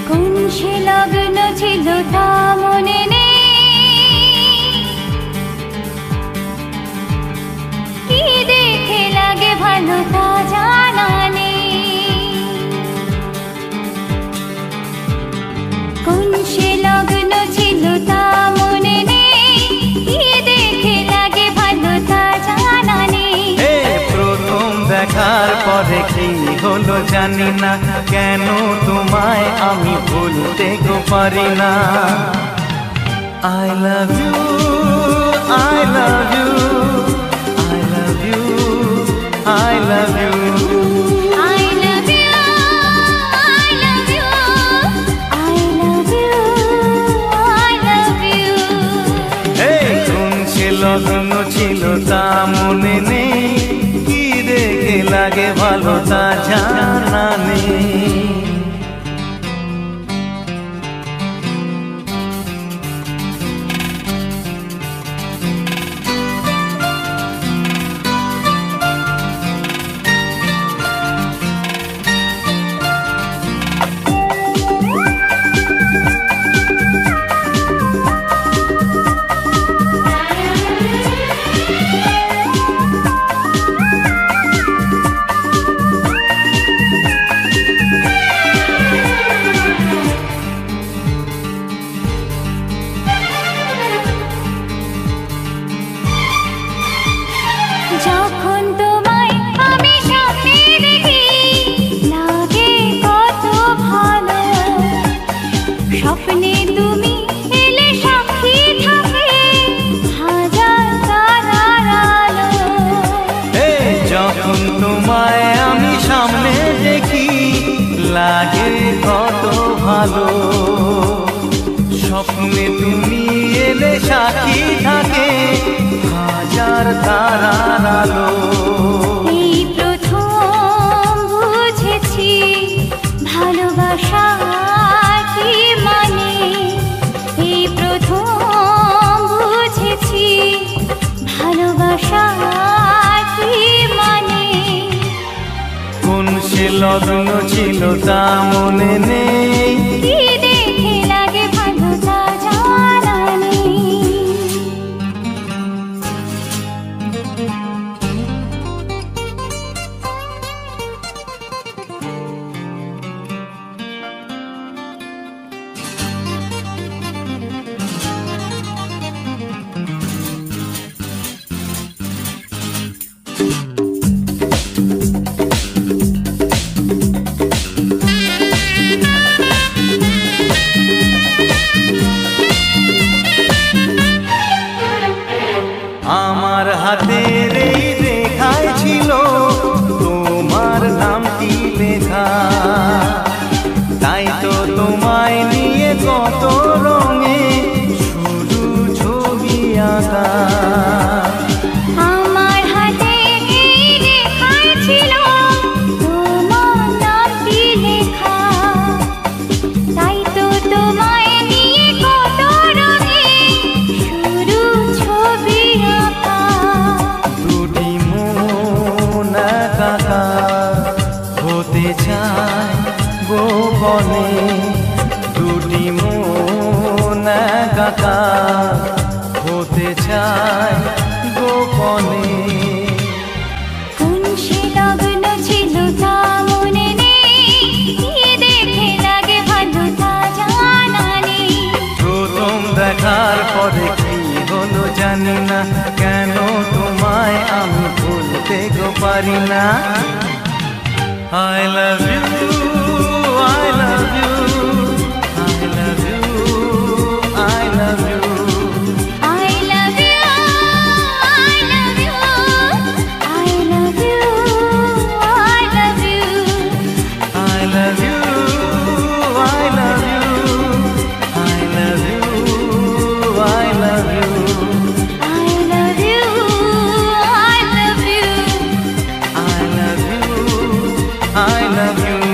কোন সে লগ্ন ছিল তা মনে নেই, কি দেখে লাগে ভালো তা জানা নেই। কোন সে লগ্ন ছিল তা মনে নেই, কি দেখে লাগে ভালো তা জানা নেই। প্রথম দেখার পরে কি হলো জানি না, কেন তোমায় আমি ভুলতে গো পারি না। I love you, I love you, I love you, I love you, I love you, I love you, I love you, I love you। কোন সে লগ্ন ছিল তা মনে নেই, কি দেখে লাগে ভালো তা জানা নেই। যখন তোমায় আমি স্বপ্নে দেখি লাগে কত ভালো, স্বপ্নে তুমি এলে সাক্ষী থাকে হাজার তারার আলো। যখন তোমায় আমি সামনে দেখি লাগে কত ভালো, স্বপ্নে তুমি এলে সাক্ষী থাকে হাজার তারার আলো। এই প্রথম বুঝেছি ভালোবাসা কি মানে, এই প্রথম বুঝেছি ভালোবাসা কি মানে। কোন সে লগ্ন ছিল তা মনে নেই, কি দেখে লাগে ভালো তা জানা নেই। আমার হাতের এই রেখায় ছিল তোমার নামটি লেখা, তাই তো তোমায় নিয়ে কত রঙে শুধু ছবি আঁকা। আমার হাতে এই রেখায় ছিল তোমার নামটি লেখা, তাই তো তোমায় নিয়ে কত রঙে শুরু ছবি আঁকা। দুটি মন একাকা হতে চায় গোপনে, দুটি মন একাকা হতে চায় গোপনে। কোন সে লগ্ন ছিল তা মনে নেই, কি দেখে লাগে ভালো তা জানা নেই। প্রথম দেখার পরে কি হলো জানি না, কেন তোমায় আমি ভুলতে গো পারি না। I love you, I love you, I love you, I love you, I love you, I love you, I love you, I love you, I love you, I love you, I love you, I love you, I love you, I love you, I love you, I love you.